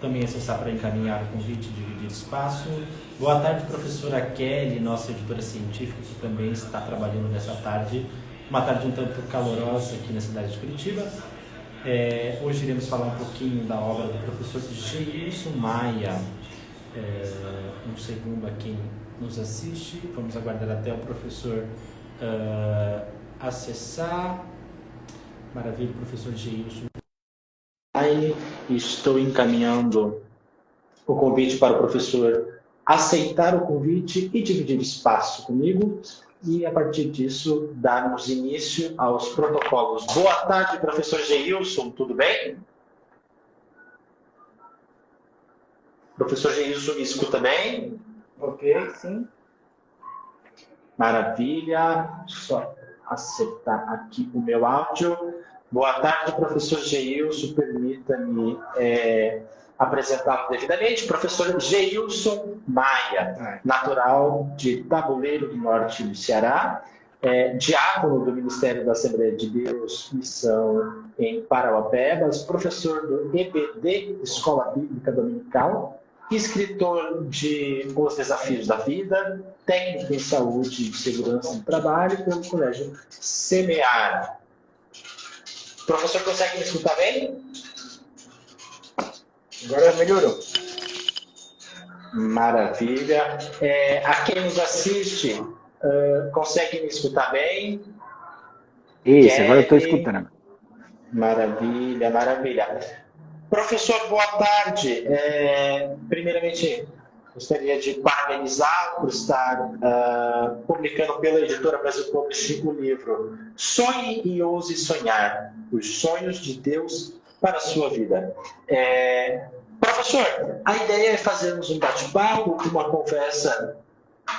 também acessar para encaminhar o convite e dividir espaço. Boa tarde, professora Kelly, nossa editora científica, que também está trabalhando nessa tarde, uma tarde um tanto calorosa aqui na cidade de Curitiba. Hoje iremos falar um pouquinho da obra do professor Geilson Maia. Um segundo a quem nos assiste, vamos aguardar até o professor acessar. Maravilha, professor Geilson. Estou encaminhando o convite para o professor aceitar o convite e dividir espaço comigo, e a partir disso darmos início aos protocolos. Boa tarde, professor Geilson, tudo bem? Professor Geilson, me escuta bem? Ok, sim. Maravilha, só acertar aqui o meu áudio. Boa tarde, professor Geilson, permita-me apresentá-lo devidamente. Professor Geilson Maia, natural de Tabuleiro do Norte do Ceará, diácono do Ministério da Assembleia de Deus, missão em Parauapebas, professor do EBD, Escola Bíblica Dominical, escritor de Os Desafios da Vida, técnico em saúde e segurança no trabalho pelo Colégio Semear. Professor, consegue me escutar bem? Agora melhorou. Maravilha. A quem nos assiste, consegue me escutar bem? Isso, agora eu estou escutando. Maravilha, maravilha. Professor, boa tarde. Primeiramente, gostaria de parabenizá-lo por estar publicando pela editora Brasil Publishing o livro Sonhe e Ouse Sonhar, os sonhos de Deus para a sua vida. Professor, a ideia é fazermos um bate-papo, uma conversa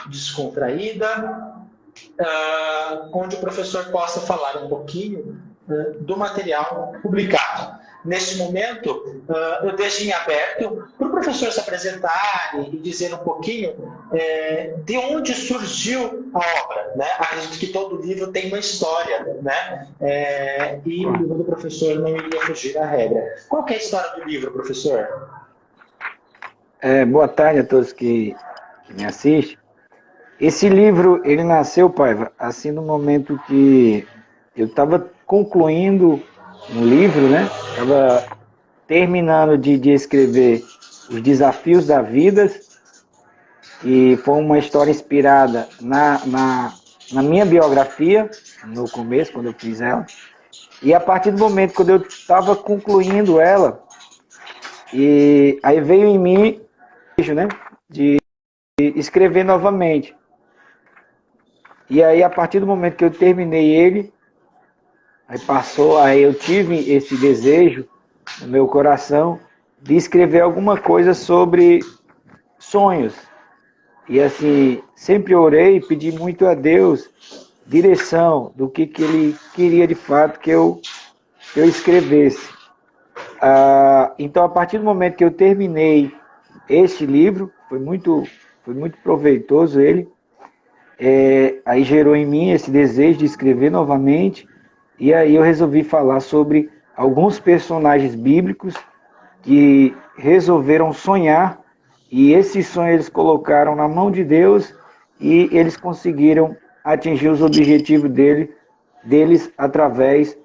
descontraída, onde o professor possa falar um pouquinho do material publicado. Neste momento, eu deixo em aberto para o professor se apresentar e dizer um pouquinho de onde surgiu a obra, né? Acredito que todo livro tem uma história, né? E o livro do professor não iria fugir à regra. Qual que é a história do livro, professor? Boa tarde a todos que me assistem. Esse livro, ele nasceu, Paiva, assim no momento que eu estava concluindo um livro, né? Estava terminando de escrever Os Desafios da Vida, e foi uma história inspirada na minha biografia, no começo, quando eu fiz ela. E a partir do momento quando eu estava concluindo ela, e aí veio em mim, né, de escrever novamente. E aí, a partir do momento que eu terminei ele, aí eu tive esse desejo no meu coração de escrever alguma coisa sobre sonhos. E assim, sempre orei e pedi muito a Deus direção do que Ele queria de fato que eu escrevesse. Então, a partir do momento que eu terminei este livro, foi muito proveitoso ele, aí gerou em mim esse desejo de escrever novamente, e aí eu resolvi falar sobre alguns personagens bíblicos que resolveram sonhar, e esse sonho eles colocaram na mão de Deus, e eles conseguiram atingir os objetivos deles através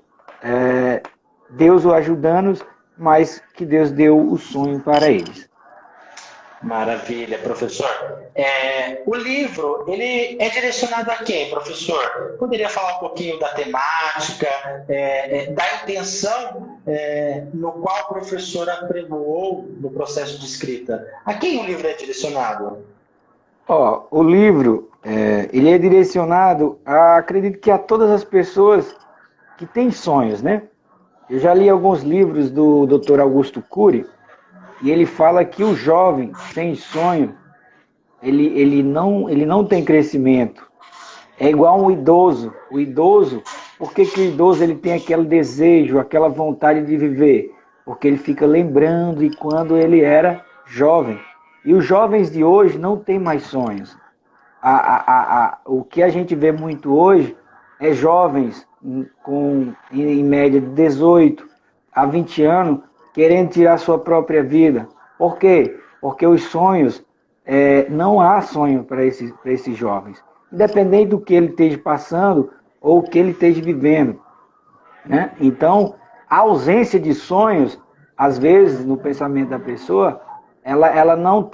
Deus o ajudando, mas que Deus deu o sonho para eles. Maravilha, professor. O livro, ele é direcionado a quem, professor? Poderia falar um pouquinho da temática, da intenção no qual o professor apregoou no processo de escrita? A quem o livro é direcionado? O livro, ele é direcionado, acredito que a todas as pessoas que têm sonhos, né? Eu já li alguns livros do Dr. Augusto Cury, e ele fala que o jovem sem sonho, ele não tem crescimento. É igual um idoso. O idoso, por que o idoso ele tem aquele desejo, aquela vontade de viver? Porque ele fica lembrando de quando ele era jovem. E os jovens de hoje não têm mais sonhos. O que a gente vê muito hoje é jovens com, em média, de 18 a 20 anos, querendo tirar sua própria vida, Por quê? Porque os sonhos, não há sonho para esses jovens. Independente do que ele esteja passando ou o que ele esteja vivendo, né? Então, a ausência de sonhos, às vezes, no pensamento da pessoa, ela não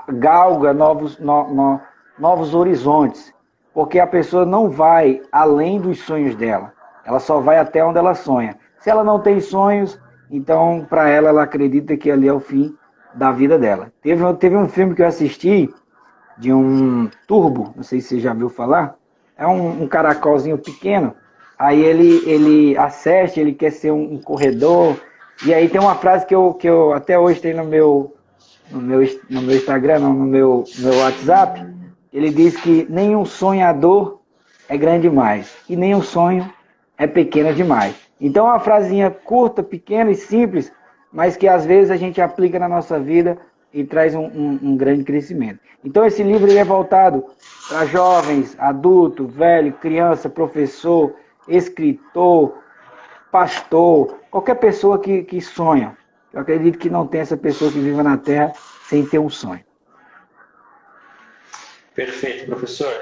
galga novos horizontes, porque a pessoa não vai além dos sonhos dela, ela só vai até onde ela sonha. Se ela não tem sonhos, então, para ela acredita que ali é o fim da vida dela. Teve um filme que eu assisti, de um turbo, não sei se você já viu falar, é um caracolzinho pequeno, aí ele assiste, ele quer ser um corredor, e aí tem uma frase que eu até hoje tenho no meu Instagram, não, no meu WhatsApp, ele diz que nenhum sonhador é grande demais, e nenhum sonho é pequeno demais. Então é uma frasinha curta, pequena e simples, mas que às vezes a gente aplica na nossa vida e traz um grande crescimento. Então esse livro ele é voltado para jovens, adulto, velho, criança, professor, escritor, pastor, qualquer pessoa que sonha. Eu acredito que não tem essa pessoa que viva na Terra sem ter um sonho. Perfeito, professor.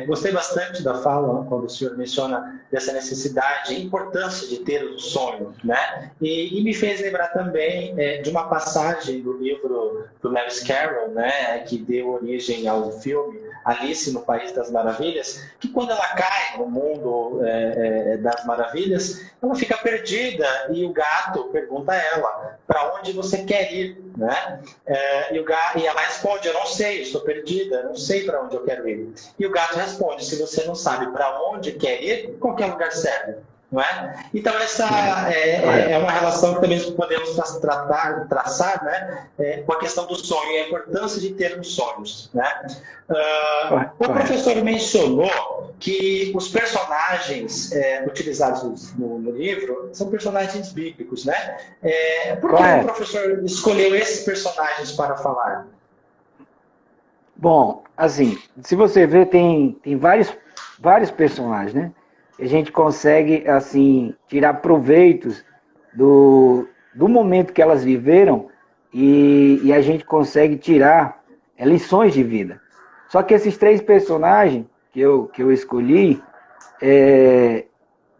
Gostei bastante da fala quando o senhor menciona dessa necessidade e importância de ter um sonho, né? E me fez lembrar também de uma passagem do livro do Lewis Carroll, né, que deu origem ao filme Alice no País das Maravilhas, que quando ela cai no mundo das maravilhas, ela fica perdida e o gato pergunta a ela, para onde você quer ir, né? E ela responde, eu não sei, estou perdida, não sei para onde eu quero ir. E o gato responde, se você não sabe para onde quer ir, qualquer lugar serve. Não é? Então, essa é uma relação que também podemos traçar, né, com a questão do sonho e a importância de termos sonhos. Né? O professor mencionou que os personagens utilizados no livro são personagens bíblicos. Né? Por que o professor escolheu esses personagens para falar? Bom, assim, se você ver, tem vários personagens, né? A gente consegue, assim, tirar proveitos do momento que elas viveram e a gente consegue tirar lições de vida. Só que esses 3 personagens que eu escolhi,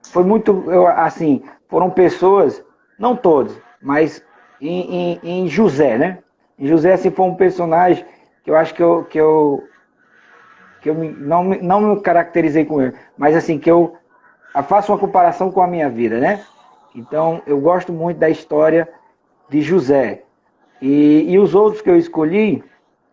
foi muito, assim, foram pessoas, não todos, mas em José, né? Em José, assim, foi um personagem que eu acho que eu não me caracterizei com ele, mas assim, que eu faço uma comparação com a minha vida, né? Então, eu gosto muito da história de José. E os outros que eu escolhi,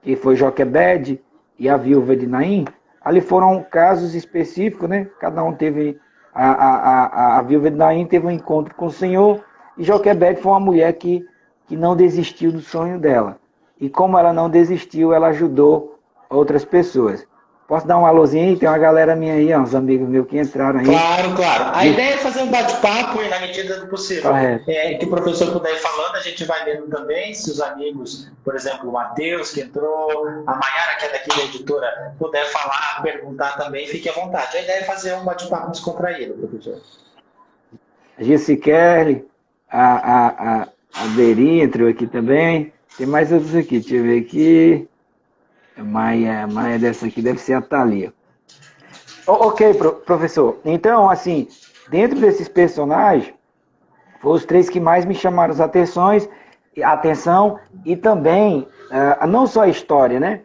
que foi Joquebede e a viúva de Naim, ali foram casos específicos, né? Cada um teve, a viúva de Naim teve um encontro com o Senhor, e Joquebede foi uma mulher que não desistiu do sonho dela. E como ela não desistiu, ela ajudou outras pessoas. Posso dar um alôzinho aí? Tem uma galera minha aí, uns amigos meus que entraram aí. Claro. A ideia é fazer um bate-papo e, na medida do possível, que o professor puder ir falando, a gente vai lendo também. Se os amigos, por exemplo, o Matheus, que entrou, a Mayara, que é daqui da editora, puder falar, perguntar também, fique à vontade. A ideia é fazer um bate-papo descontraído, professor. A Gissi Kelly, a Beri entrou aqui também. Tem mais outros aqui, deixa eu ver aqui. Maia dessa aqui deve ser a Thalia. Ok, professor. Então, assim, dentro desses personagens, foram os 3 que mais me chamaram a atenção e também, não só a história, né?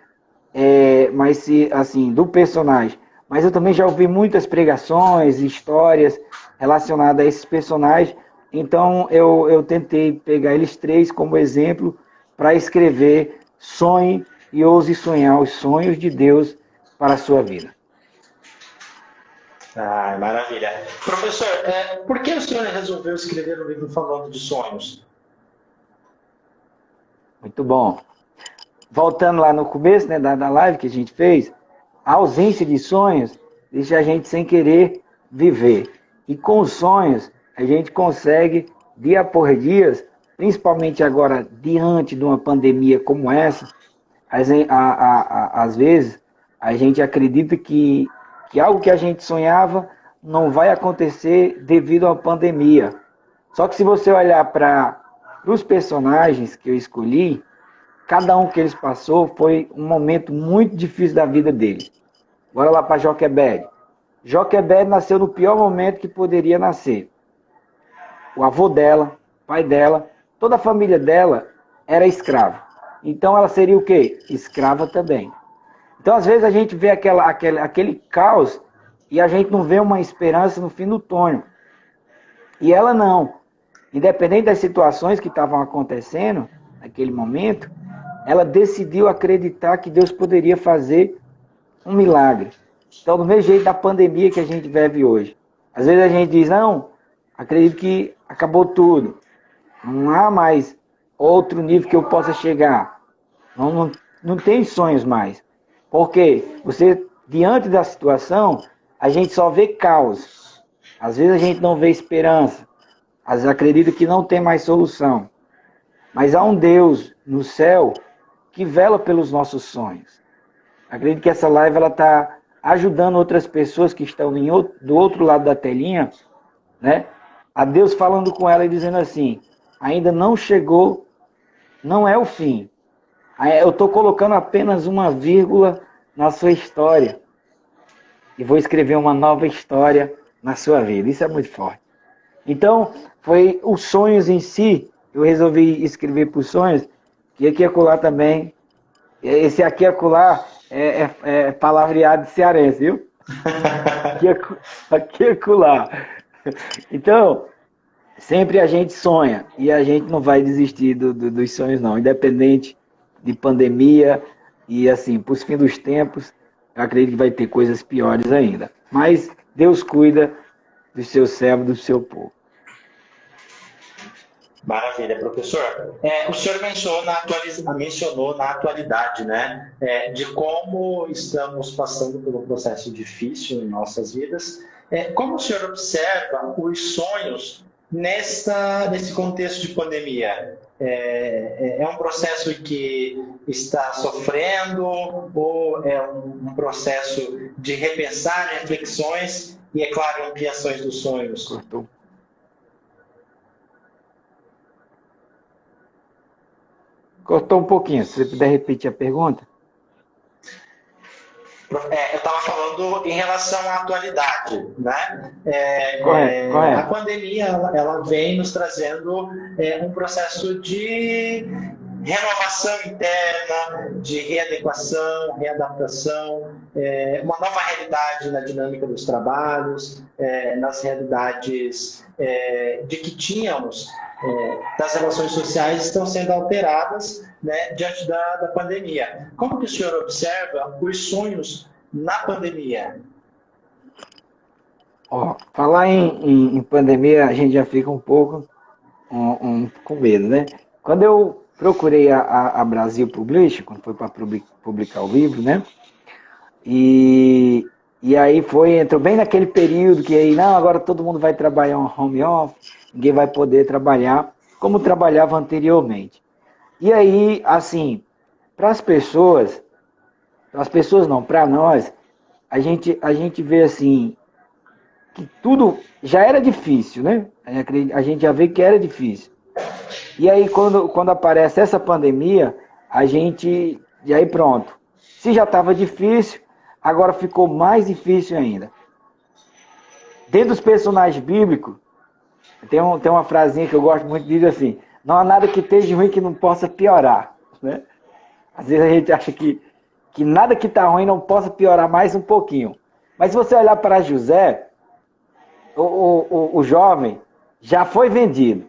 Mas, assim, do personagem. Mas eu também já ouvi muitas pregações, histórias relacionadas a esses personagens. Então, eu tentei pegar eles 3 como exemplo para escrever Sonhe e ouse sonhar os sonhos de Deus para a sua vida. Maravilha. Professor, por que o senhor resolveu escrever um livro falando de sonhos? Muito bom. Voltando lá no começo, né, da live que a gente fez, a ausência de sonhos deixa a gente sem querer viver. E com os sonhos, a gente consegue, dia por dia, principalmente agora, diante de uma pandemia como essa, às vezes, a gente acredita que algo que a gente sonhava não vai acontecer devido à pandemia. Só que se você olhar para para os personagens que eu escolhi, cada um que eles passou foi um momento muito difícil da vida deles. Bora lá para Joquebede. Joquebede nasceu no pior momento que poderia nascer. O avô dela, pai dela, toda a família dela era escrava. Então ela seria o quê? Escrava também. Então às vezes a gente vê aquele caos e a gente não vê uma esperança no fim do túnel. E ela não. Independente das situações que estavam acontecendo naquele momento, ela decidiu acreditar que Deus poderia fazer um milagre. Então, do mesmo jeito da pandemia que a gente vive hoje. Às vezes a gente diz, não, acredito que acabou tudo. Não há mais outro nível que eu possa chegar. Não tem sonhos mais. Porque você, diante da situação, a gente só vê caos. Às vezes a gente não vê esperança. Às vezes acredita que não tem mais solução. Mas há um Deus no céu que vela pelos nossos sonhos. Acredito que essa live está ajudando outras pessoas que estão do outro lado da telinha, né? A Deus falando com ela e dizendo assim, ainda não chegou, não é o fim. Eu estou colocando apenas uma vírgula na sua história. E vou escrever uma nova história na sua vida. Isso é muito forte. Então, foi os sonhos em si. Eu resolvi escrever por sonhos. E aqui e acolá também. Esse aqui e acolá é palavreado de cearense, viu? Aqui e acolá. Então, sempre a gente sonha. E a gente não vai desistir dos sonhos, não. Independente de pandemia. E assim, para os fins dos tempos, eu acredito que vai ter coisas piores ainda. Mas Deus cuida do seu servo, do seu povo. Maravilha, professor. O senhor mencionou na atualidade, né, de como estamos passando por um processo difícil em nossas vidas. Como o senhor observa os sonhos nesse contexto de pandemia? É um processo que está sofrendo ou é um processo de repensar reflexões e, é claro, ampliações dos sonhos? Cortou um pouquinho. Se você puder repetir a pergunta. Eu estava falando em relação à atualidade, né? Correto. A pandemia ela vem nos trazendo um processo de renovação interna, de readequação, readaptação, uma nova realidade na dinâmica dos trabalhos, nas realidades de que tínhamos das relações sociais estão sendo alteradas, né, diante da pandemia. Como que o senhor observa os sonhos na pandemia? Falar em pandemia, a gente já fica um pouco com medo, né? Quando eu procurei a Brasil Publish, quando foi para publicar o livro, né? E aí entrou bem naquele período que aí, não, agora todo mundo vai trabalhar um home office, ninguém vai poder trabalhar como trabalhava anteriormente. E aí, assim, para as pessoas não, para nós, a gente vê assim, que tudo já era difícil, né? A gente já vê que era difícil. E aí, quando aparece essa pandemia, e aí pronto. Se já estava difícil, agora ficou mais difícil ainda. Dentro dos personagens bíblicos, tem uma frasinha que eu gosto muito, que diz assim, não há nada que esteja ruim que não possa piorar, né? Às vezes a gente acha que nada que está ruim não possa piorar mais um pouquinho. Mas se você olhar para José, o jovem já foi vendido.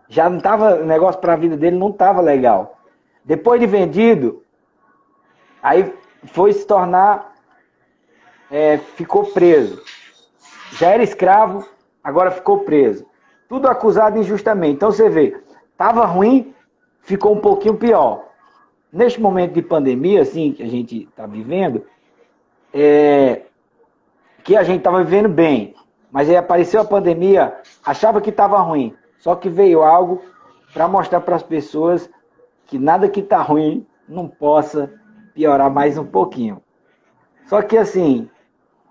Já não estava, o negócio para a vida dele não estava legal. Depois de vendido, aí foi se tornar, ficou preso. Já era escravo, agora ficou preso. Tudo acusado injustamente. Então você vê, estava ruim, ficou um pouquinho pior. Neste momento de pandemia, assim, que a gente está vivendo, que a gente estava vivendo bem, mas aí apareceu a pandemia, achava que estava ruim. Só que veio algo para mostrar para as pessoas que nada que está ruim não possa piorar mais um pouquinho. Só que assim,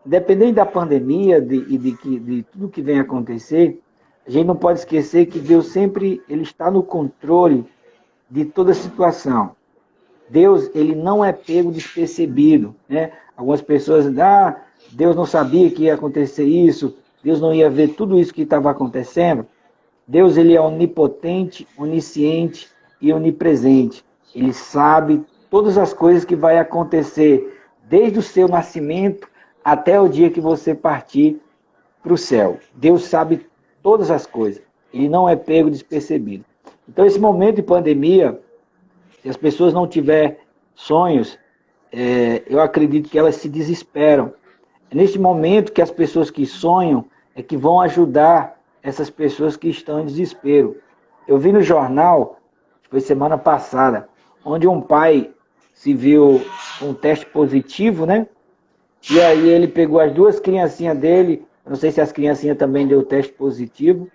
independente da pandemia e de tudo que vem acontecer, a gente não pode esquecer que Deus sempre ele está no controle de toda situação. Deus, ele não é pego despercebido, né? Algumas pessoas dizem, Deus não sabia que ia acontecer isso, Deus não ia ver tudo isso que estava acontecendo. Deus, ele é onipotente, onisciente e onipresente. Ele sabe todas as coisas que vai acontecer, desde o seu nascimento até o dia que você partir para o céu. Deus sabe todas as coisas. Ele não é pego despercebido. Então, esse momento de pandemia, se as pessoas não tiverem sonhos, eu acredito que elas se desesperam. É neste momento que as pessoas que sonham é que vão ajudar essas pessoas que estão em desespero. Eu vi no jornal, foi semana passada, onde um pai se viu com um teste positivo, né? E aí ele pegou as duas criancinhas dele, não sei se as criancinhas também deu teste positivo,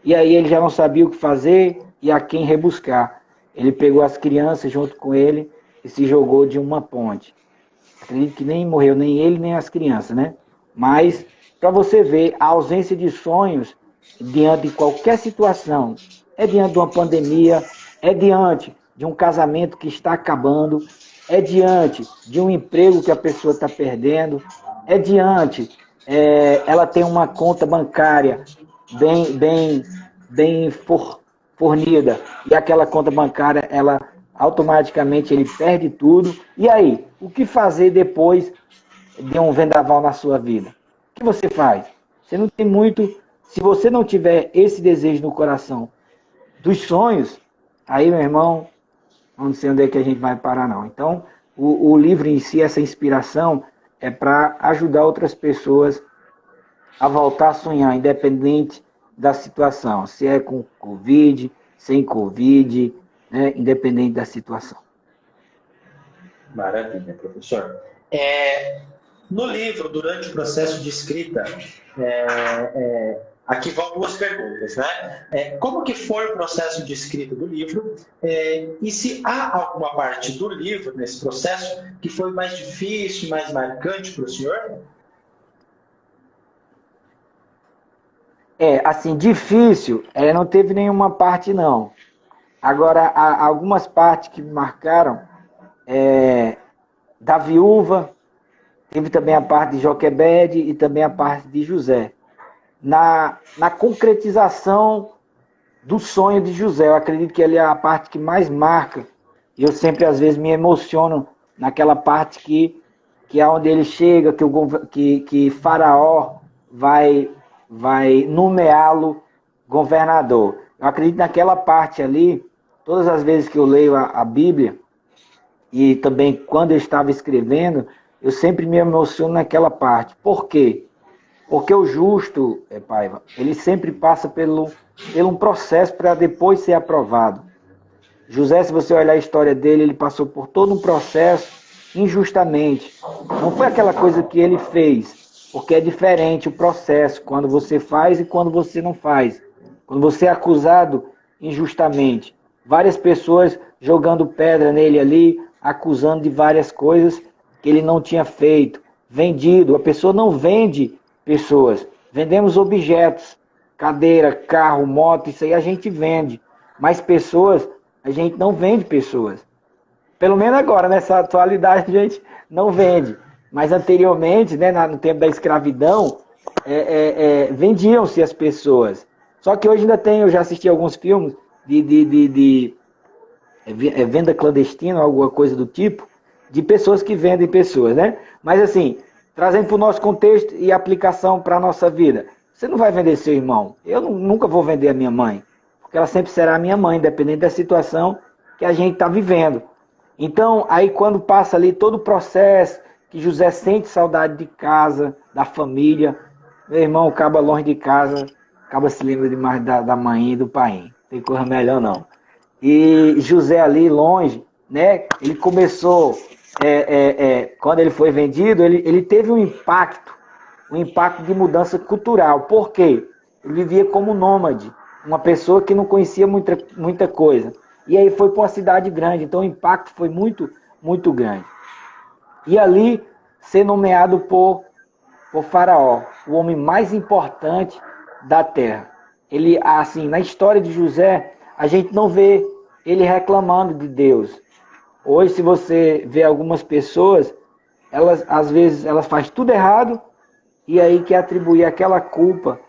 e aí ele já não sabia o que fazer e a quem rebuscar. Ele pegou as crianças junto com ele e se jogou de uma ponte. Acredito que nem morreu nem ele, nem as crianças, né? Mas, para você ver, a ausência de sonhos diante de qualquer situação, é diante de uma pandemia, é diante de um casamento que está acabando, é diante de um emprego que a pessoa está perdendo, é diante, ela tem uma conta bancária bem fornida, e aquela conta bancária, ela automaticamente ele perde tudo. E aí, o que fazer depois de um vendaval na sua vida? O que você faz? Você não tem muito. Se você não tiver esse desejo no coração dos sonhos, aí, meu irmão, não sei onde é que a gente vai parar, não. Então, o livro em si, essa inspiração, é para ajudar outras pessoas a voltar a sonhar, independente da situação. Se é com Covid, sem Covid, né, independente da situação. Maravilha, professor. No livro, durante o processo de escrita, aqui vão duas perguntas, né? Como que foi o processo de escrita do livro? E se há alguma parte do livro, nesse processo, que foi mais difícil, mais marcante para o senhor? Assim, difícil, não teve nenhuma parte, não. Agora, há algumas partes que me marcaram, da viúva, teve também a parte de Joquebede e também a parte de José. Na concretização do sonho de José, eu acredito que ele é a parte que mais marca. E eu sempre, às vezes, me emociono naquela parte que é onde ele chega, que Faraó vai nomeá-lo governador. Eu acredito naquela parte ali, todas as vezes que eu leio a Bíblia, e também quando eu estava escrevendo, eu sempre me emociono naquela parte. Por quê? Porque o justo, Paiva, ele sempre passa por um processo para depois ser aprovado. José, se você olhar a história dele, ele passou por todo um processo injustamente. Não foi aquela coisa que ele fez, porque é diferente o processo, quando você faz e quando você não faz. Quando você é acusado injustamente. Várias pessoas jogando pedra nele ali, acusando de várias coisas que ele não tinha feito. Vendido. A pessoa não vende pessoas. Vendemos objetos. Cadeira, carro, moto, isso aí a gente vende. Mas pessoas, a gente não vende pessoas. Pelo menos agora, nessa atualidade, a gente não vende. Mas anteriormente, né, no tempo da escravidão, vendiam-se as pessoas. Só que hoje ainda tem, eu já assisti alguns filmes de venda clandestina, alguma coisa do tipo, de pessoas que vendem pessoas, né? Mas assim, trazendo para o nosso contexto e aplicação para a nossa vida. Você não vai vender seu irmão. Eu nunca vou vender a minha mãe, porque ela sempre será a minha mãe, independente da situação que a gente está vivendo. Então, aí quando passa ali todo o processo, que José sente saudade de casa, da família, meu irmão acaba longe de casa, acaba se lembra demais da mãe e do pai. Não tem coisa melhor não. E José ali longe, né? Ele começou, quando ele foi vendido, ele teve um impacto de mudança cultural. Por quê? Ele vivia como nômade, uma pessoa que não conhecia muita coisa. E aí foi para uma cidade grande, então o impacto foi muito, muito grande. E ali, ser nomeado por Faraó, o homem mais importante da terra. ele, assim, na história de José, a gente não vê ele reclamando de Deus. Hoje, se você vê algumas pessoas, elas, às vezes, elas fazem tudo errado e aí quer atribuir aquela culpa.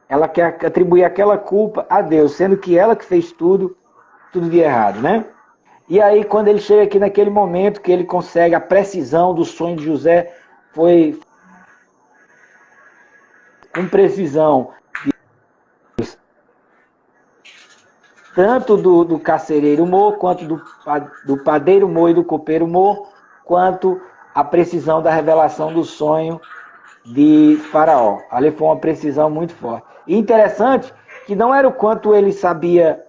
Ela quer atribuir aquela culpa a Deus, sendo que ela que fez tudo de errado, né? E aí, quando ele chega aqui naquele momento que ele consegue a precisão do sonho de José, foi com precisão, tanto do carcereiro Mo, quanto do padeiro Mo e do copeiro Mo, quanto a precisão da revelação do sonho de Faraó. Ali foi uma precisão muito forte. E interessante que não era o quanto ele sabia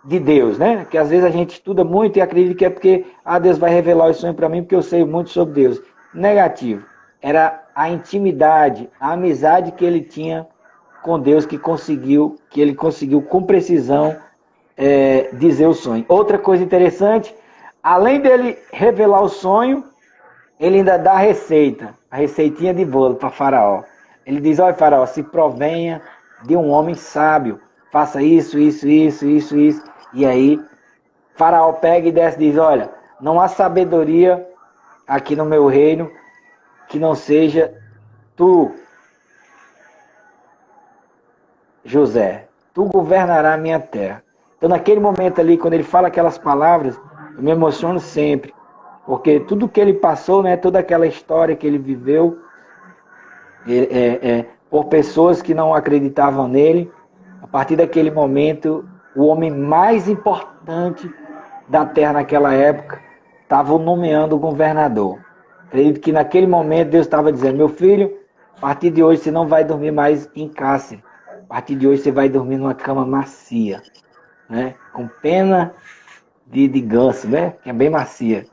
de Deus, né? Que às vezes a gente estuda muito e acredita que é porque Deus vai revelar o sonho para mim porque eu sei muito sobre Deus. Negativo. Era a intimidade, a amizade que ele tinha com Deus que ele conseguiu com precisão dizer o sonho. Outra coisa interessante, além dele revelar o sonho, ele ainda dá a receita, a receitinha de bolo para Faraó. Ele diz: olha, Faraó, se provenha de um homem sábio, faça isso, isso, isso, isso, isso. E aí, Faraó pega e desce e diz: olha, não há sabedoria aqui no meu reino que não seja tu, José. Tu governarás a minha terra. Então, naquele momento ali, quando ele fala aquelas palavras, eu me emociono sempre. Porque tudo que ele passou, né, toda aquela história que ele viveu, por pessoas que não acreditavam nele, a partir daquele momento, o homem mais importante da terra naquela época estava nomeando o governador. Acredito que naquele momento Deus estava dizendo: meu filho, a partir de hoje você não vai dormir mais em cárcere. A partir de hoje você vai dormir numa cama macia, né, com pena de ganso, né, que é bem macia.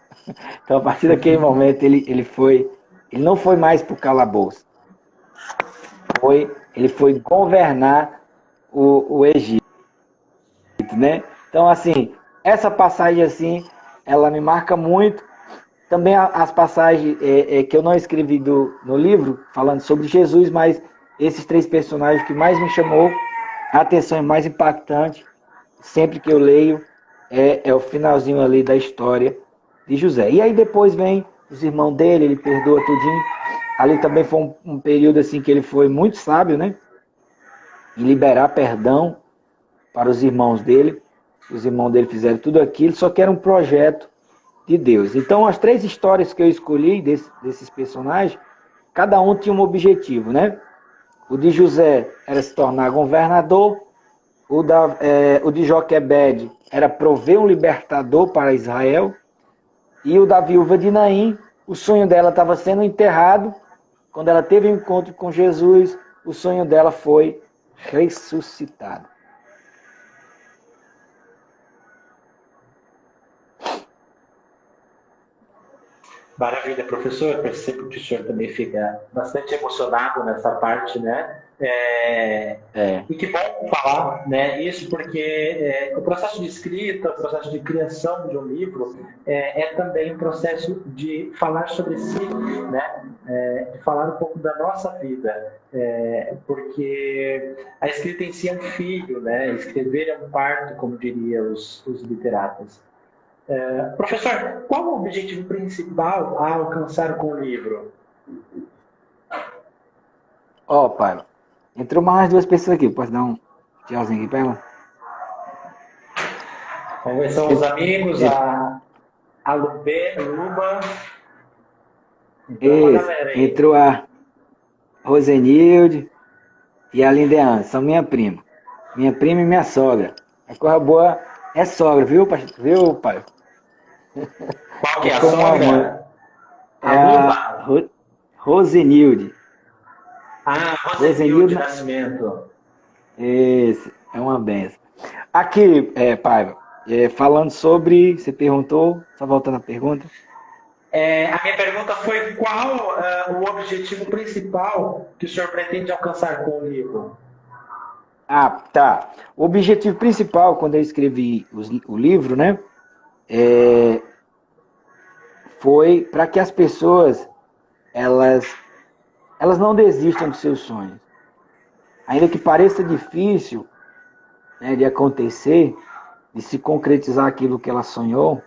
Então, a partir daquele momento, ele não foi mais para o calabouço. Ele foi governar o Egito, né? Então, assim, essa passagem, assim, ela me marca muito. Também as passagens que eu não escrevi no livro, falando sobre Jesus, mas esses 3 personagens que mais me chamou a atenção e mais impactante, sempre que eu leio, é o finalzinho ali da história de José. E aí depois vem os irmãos dele, ele perdoa tudinho. Ali também foi um período assim que ele foi muito sábio, né? Em liberar perdão para os irmãos dele. Os irmãos dele fizeram tudo aquilo, só que era um projeto de Deus. Então, as 3 histórias que eu escolhi desses personagens, cada um tinha um objetivo, né? O de José era se tornar governador, o de Joquebede era prover um libertador para Israel, e o da viúva de Naim, o sonho dela estava sendo enterrado. Quando ela teve um encontro com Jesus, o sonho dela foi ressuscitado. Maravilha, professor. Percebo que o senhor também fica bastante emocionado nessa parte, né? E que bom falar, né, isso, porque o processo de escrita, o processo de criação de um livro é também um processo de falar sobre si, né? De falar um pouco da nossa vida, porque a escrita em si é um filho, né? Escrever é um parto, como diriam os literatos. Professor, qual o objetivo principal a alcançar com o livro? Pai, entrou mais 2 pessoas aqui. Posso dar um tchauzinho aqui para ela? Vamos ver, são os amigos, a Luba. Entrou a Rosenilde e a Lindeane, são minha prima. Minha prima e minha sogra. A coisa boa é sogra, viu, pai? Qual que é a sogra? A Rosenilde. Rosenilde Nascimento. Esse, é uma benção. Aqui, Paiva, falando sobre, você perguntou, só voltando à pergunta. A minha pergunta foi: qual o objetivo principal que o senhor pretende alcançar com o livro? Tá. O objetivo principal, quando eu escrevi o livro, né, foi para que as pessoas, elas elas não desistam dos seus sonhos. Ainda que pareça difícil, né, de acontecer, de se concretizar aquilo que ela sonhou,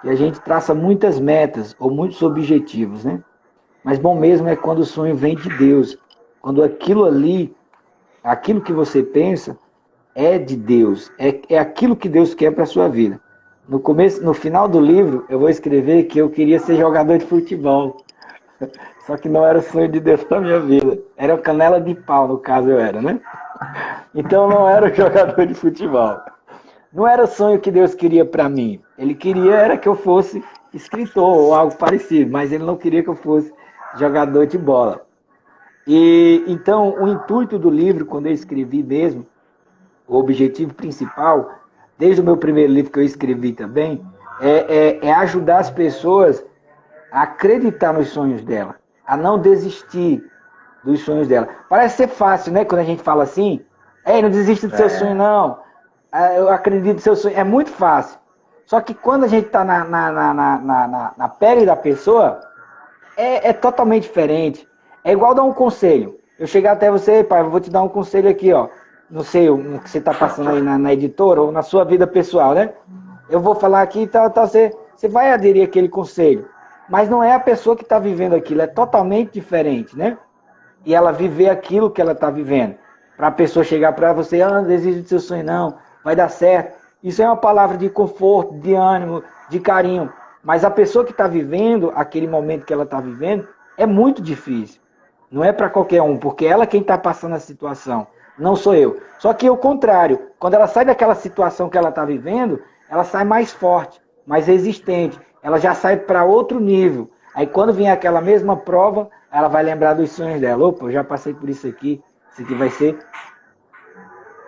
e a gente traça muitas metas ou muitos objetivos, né? Mas bom mesmo é quando o sonho vem de Deus, quando aquilo ali, aquilo que você pensa, é de Deus, é aquilo que Deus quer para a sua vida. No final do livro, eu vou escrever que eu queria ser jogador de futebol. Só que não era o sonho de Deus para minha vida. Era canela de pau, no caso eu era, né? Então não era jogador de futebol. Não era o sonho que Deus queria para mim. Ele queria era que eu fosse escritor ou algo parecido, mas ele não queria que eu fosse jogador de bola. E então o intuito do livro, quando eu escrevi mesmo, o objetivo principal, desde o meu primeiro livro que eu escrevi também, é ajudar as pessoas a acreditar nos sonhos dela, a não desistir dos sonhos dela. Parece ser fácil, né? Quando a gente fala assim, não desista do seu sonho, não. Eu acredito no seu sonho. É muito fácil. Só que quando a gente está na pele da pessoa, é totalmente diferente. É igual dar um conselho. Eu chegar até você, pai, eu vou te dar um conselho aqui, ó. Não sei o que você está passando aí na editora ou na sua vida pessoal, né? Eu vou falar aqui e tal, você vai aderir àquele conselho. Mas não é a pessoa que está vivendo aquilo, é totalmente diferente, né? E ela viver aquilo que ela está vivendo. Para a pessoa chegar para você, não desista do seu sonho, não, vai dar certo. Isso é uma palavra de conforto, de ânimo, de carinho. Mas a pessoa que está vivendo aquele momento que ela está vivendo é muito difícil. Não é para qualquer um, porque ela é quem está passando a situação, não sou eu. Só que o contrário, quando ela sai daquela situação que ela está vivendo, ela sai mais forte, mais resistente. Ela já sai para outro nível. Aí quando vier aquela mesma prova, ela vai lembrar dos sonhos dela. Opa, eu já passei por isso aqui vai ser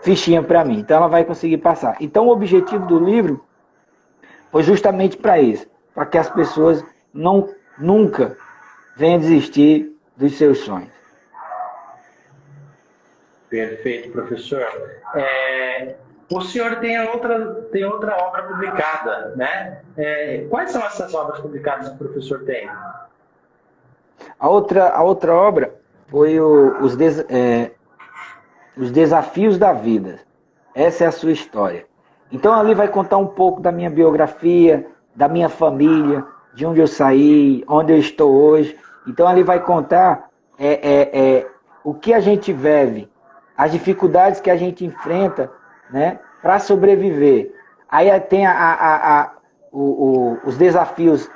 fichinha para mim. Então ela vai conseguir passar. Então o objetivo do livro foi justamente para isso. Para que as pessoas nunca venham desistir dos seus sonhos. Perfeito, professor. O senhor tem outra obra publicada, né? Quais são essas obras publicadas que o professor tem? A outra obra foi os Desafios da Vida. Essa é a sua história. Então ali vai contar um pouco da minha biografia, da minha família, de onde eu saí, onde eu estou hoje. Então ali vai contar o que a gente vive, as dificuldades que a gente enfrenta, né, para sobreviver. Aí tem os desafios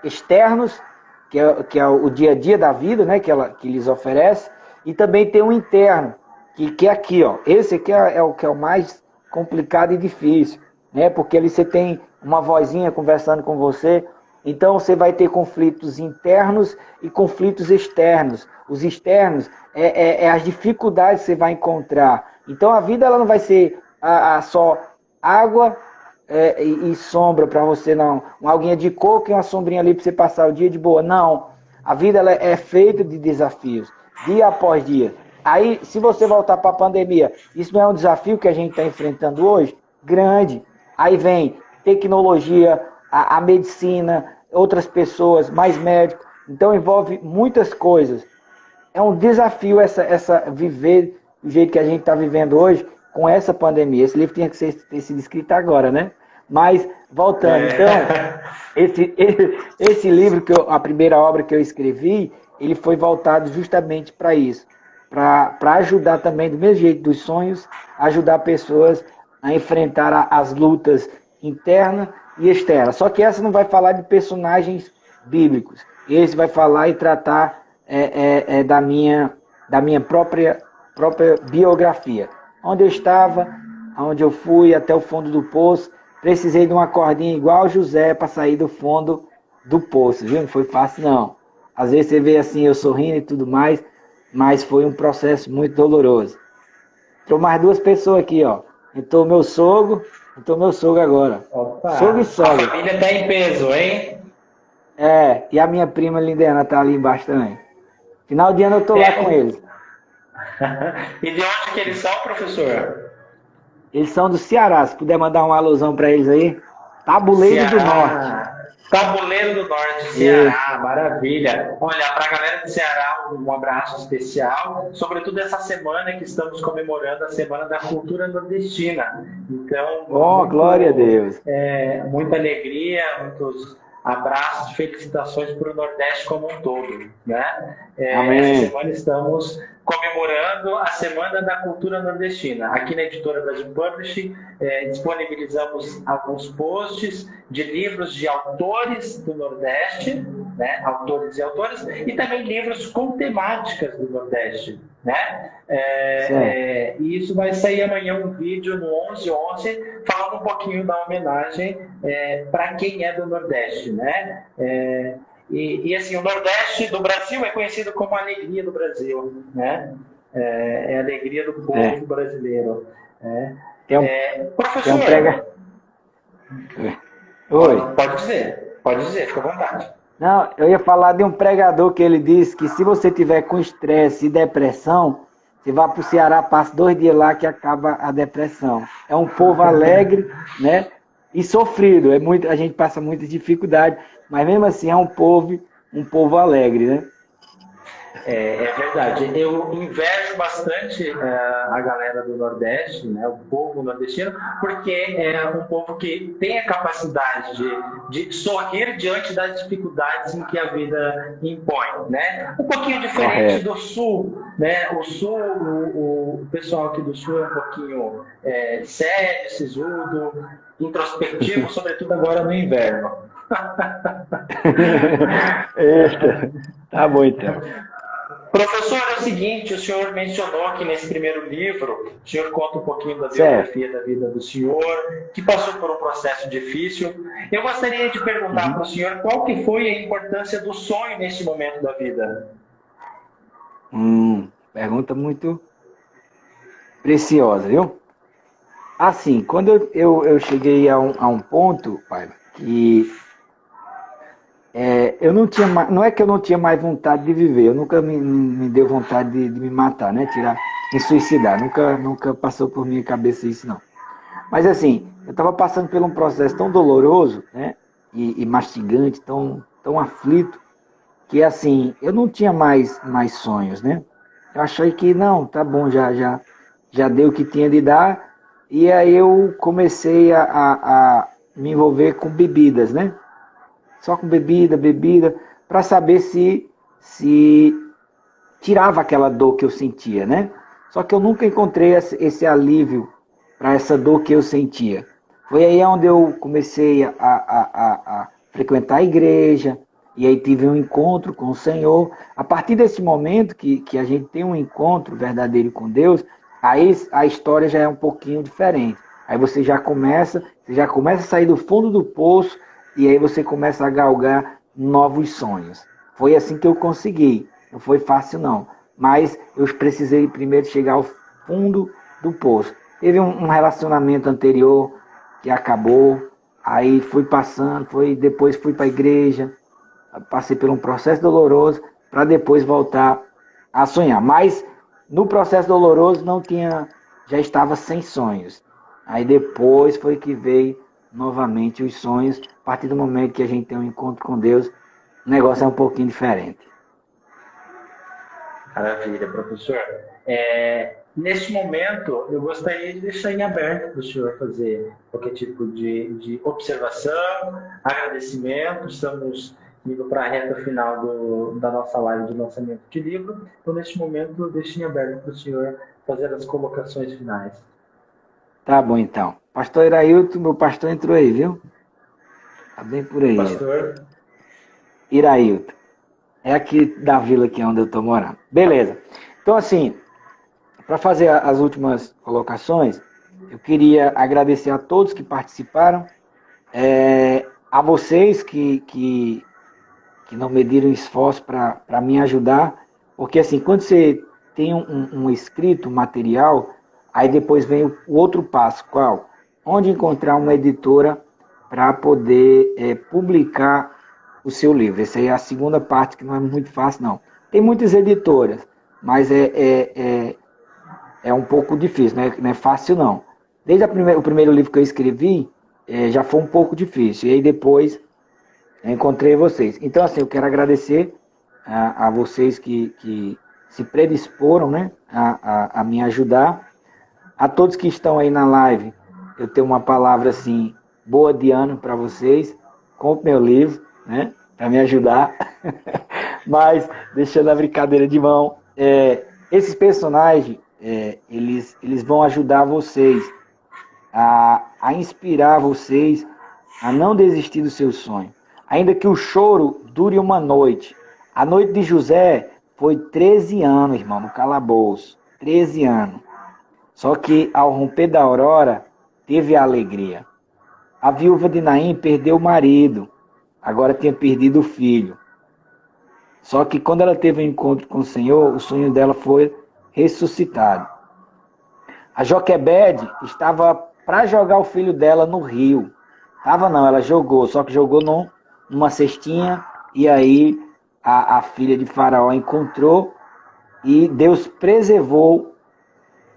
externos, que é o dia a dia da vida, né, que lhes oferece, e também tem o interno, que é aqui, ó. Esse aqui é o que é o mais complicado e difícil, né, porque ali você tem uma vozinha conversando com você. Então você vai ter conflitos internos e conflitos externos. Os externos é as dificuldades que você vai encontrar. Então a vida ela não vai ser só água e sombra para você, não. Uma aguinha de coco e uma sombrinha ali para você passar o dia de boa. Não. A vida ela é feita de desafios, dia após dia. Aí, se você voltar para a pandemia, isso não é um desafio que a gente está enfrentando hoje? Grande. Aí vem tecnologia, a medicina, outras pessoas, mais médicos. Então envolve muitas coisas. É um desafio essa viver do jeito que a gente está vivendo hoje com essa pandemia. Esse livro tinha que ter sido escrito agora, né? Mas, voltando, então, esse livro, a primeira obra que eu escrevi, ele foi voltado justamente para isso. Para ajudar também, do mesmo jeito dos sonhos, ajudar pessoas a enfrentar as lutas internas e externa. Só que essa não vai falar de personagens bíblicos. Esse vai falar e tratar da minha própria biografia. Onde eu estava, aonde eu fui, até o fundo do poço. Precisei de uma cordinha igual José para sair do fundo do poço, viu? Não foi fácil, não. Às vezes você vê assim, eu sorrindo e tudo mais, mas foi um processo muito doloroso. Entrou mais duas pessoas aqui, ó. Entrou meu sogro agora. Opa, sogro e sogra. A família tá em peso, hein? E a minha prima Lindena tá ali embaixo também. Final de ano eu tô lá com eles. E de onde que eles são, professor? Eles são do Ceará, se puder mandar um alusão para eles aí. Tabuleiro do Norte. Tabuleiro do Norte, Ceará, maravilha. Olha, para a galera do Ceará, um abraço especial, sobretudo essa semana que estamos comemorando a Semana da Cultura Nordestina. Então, Oh, glória a Deus. muita alegria, muitos abraços, felicitações para o Nordeste como um todo. Né? Amém. Essa semana estamos comemorando a Semana da Cultura Nordestina. Aqui na Editora Brasil Publishing, disponibilizamos alguns posts de livros de autores do Nordeste, né? Autores e autoras, e também livros com temáticas do Nordeste. Né? E isso vai sair amanhã um vídeo no 11/11 falando um pouquinho da homenagem para quem é do Nordeste. Né? E assim, o Nordeste do Brasil é conhecido como a alegria do Brasil, né? É a alegria do povo brasileiro. Professor, Oi. Pode dizer, fica à vontade. Não, eu ia falar de um pregador que ele disse que se você tiver com estresse e depressão, você vai para o Ceará, passa 2 dias lá que acaba a depressão. É um povo alegre, né? E sofrido. A gente passa muita dificuldade, mas mesmo assim é um povo alegre, né? É verdade. Eu invejo bastante a galera do Nordeste, né, o povo nordestino, porque é um povo que tem a capacidade de sorrir diante das dificuldades em que a vida impõe. Né? Um pouquinho diferente do Sul. Né? O Sul, o pessoal aqui do Sul é um pouquinho sério, sisudo, introspectivo, sobretudo agora no inverno. Tá bom, então. Professor, é o seguinte, o senhor mencionou que nesse primeiro livro, o senhor conta um pouquinho da biografia da vida do senhor, que passou por um processo difícil. Eu gostaria de perguntar para o senhor qual que foi a importância do sonho nesse momento da vida. Pergunta muito preciosa, viu? Assim, quando eu cheguei a um ponto, pai, que eu não tinha mais, não é que eu não tinha mais vontade de viver, eu nunca me deu vontade de me matar, né? Me suicidar, nunca passou por minha cabeça isso, não. Mas assim, eu estava passando por um processo tão doloroso, né? E mastigante, tão aflito, que assim, eu não tinha mais sonhos, né? Eu achei que não, tá bom, já deu o que tinha de dar, e aí eu comecei a me envolver com bebidas, né? Só com bebida, para saber se tirava aquela dor que eu sentia, né? Só que eu nunca encontrei esse alívio para essa dor que eu sentia. Foi aí onde eu comecei a frequentar a igreja, e aí tive um encontro com o Senhor. A partir desse momento que a gente tem um encontro verdadeiro com Deus, aí a história já é um pouquinho diferente. Aí você já começa a sair do fundo do poço, e aí você começa a galgar novos sonhos. Foi assim que eu consegui. Não foi fácil, não. Mas eu precisei primeiro chegar ao fundo do poço. Teve um relacionamento anterior que acabou. Aí fui passando, depois fui para a igreja. Passei por um processo doloroso para depois voltar a sonhar. Mas no processo doloroso já estava sem sonhos. Aí depois foi que veio novamente os sonhos. A partir do momento que a gente tem um encontro com Deus, o negócio é um pouquinho diferente. Maravilha, professor. Neste momento, eu gostaria de deixar em aberto para o senhor fazer qualquer tipo de observação, agradecimento. Estamos indo para a reta final da nossa live de lançamento de livro. Então, neste momento, eu deixo em aberto para o senhor fazer as colocações finais. Tá bom, então. Pastor Irailton, meu pastor entrou aí, viu? Tá bem por aí. Pastor Irailton. É aqui da vila aqui onde eu estou morando. Beleza. Então, assim, para fazer as últimas colocações, eu queria agradecer a todos que participaram, a vocês que não mediram esforço para me ajudar, porque assim, quando você tem um escrito, um material, aí depois vem o outro passo, qual? Onde encontrar uma editora para poder publicar o seu livro. Essa aí é a segunda parte, que não é muito fácil, não. Tem muitas editoras, mas é um pouco difícil, né? Não é fácil, não. Desde o primeiro livro que eu escrevi, já foi um pouco difícil. E aí depois eu encontrei vocês. Então, assim, eu quero agradecer a vocês que se predisporam, né, a me ajudar. A todos que estão aí na live, eu tenho uma palavra assim, boa de ano para vocês. Compre meu livro, né, para me ajudar. Mas, deixando a brincadeira de mão, esses personagens, eles vão ajudar vocês a inspirar vocês a não desistir do seu sonho. Ainda que o choro dure uma noite. A noite de José foi 13 anos, irmão, no calabouço. 13 anos. Só que ao romper da aurora, teve a alegria. A viúva de Naim perdeu o marido. Agora tinha perdido o filho. Só que quando ela teve um encontro com o Senhor, o sonho dela foi ressuscitado. A Joquebede estava para jogar o filho dela no rio. Estava não, ela jogou, só que jogou numa cestinha, e aí a filha de Faraó encontrou e Deus preservou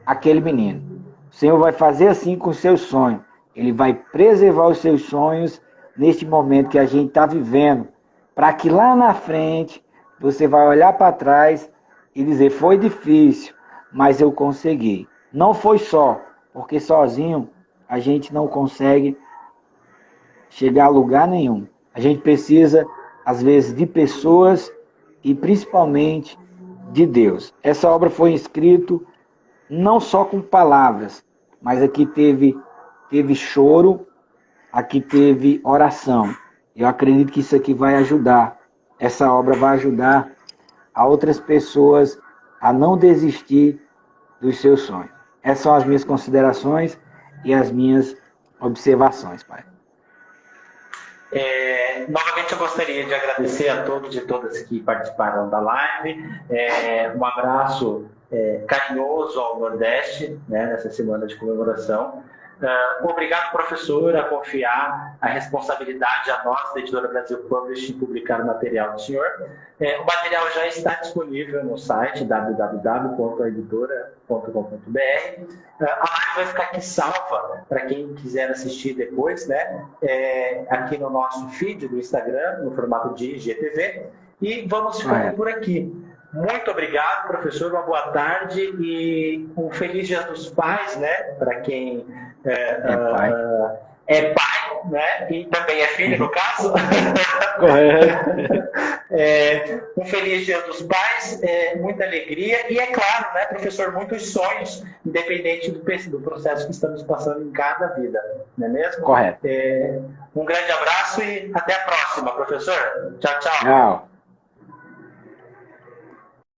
aquele menino. O Senhor vai fazer assim com os seus sonhos. Ele vai preservar os seus sonhos neste momento que a gente está vivendo, para que lá na frente você vai olhar para trás e dizer, foi difícil, mas eu consegui. Não foi só, porque sozinho a gente não consegue chegar a lugar nenhum. A gente precisa, às vezes, de pessoas e principalmente de Deus. Essa obra foi escrita não só com palavras, mas aqui teve choro, aqui teve oração. Eu acredito que isso aqui vai ajudar. Essa obra vai ajudar a outras pessoas a não desistir dos seus sonhos. Essas são as minhas considerações e as minhas observações, pai. Novamente eu gostaria de agradecer a todos e todas que participaram da live. Um abraço carinhoso ao Nordeste, né, nessa semana de comemoração. Obrigado, professor, a confiar a responsabilidade a nós, da Editora Brasil Publishing, em publicar o material do senhor. O material já está disponível no site www.editora.com.br. A live vai ficar aqui salva para quem quiser assistir depois, né? Aqui no nosso feed do Instagram, no formato de IGTV. E vamos ficando por aqui. Muito obrigado, professor. Uma boa tarde e um feliz Dia dos Pais, né? Para quem é pai, né? E também é filho, no caso. Um feliz Dia dos Pais, muita alegria e, é claro, né, professor, muitos sonhos, independente do processo que estamos passando em cada vida, não é mesmo? Correto. Um grande abraço e até a próxima, professor. Tchau, tchau. Tchau.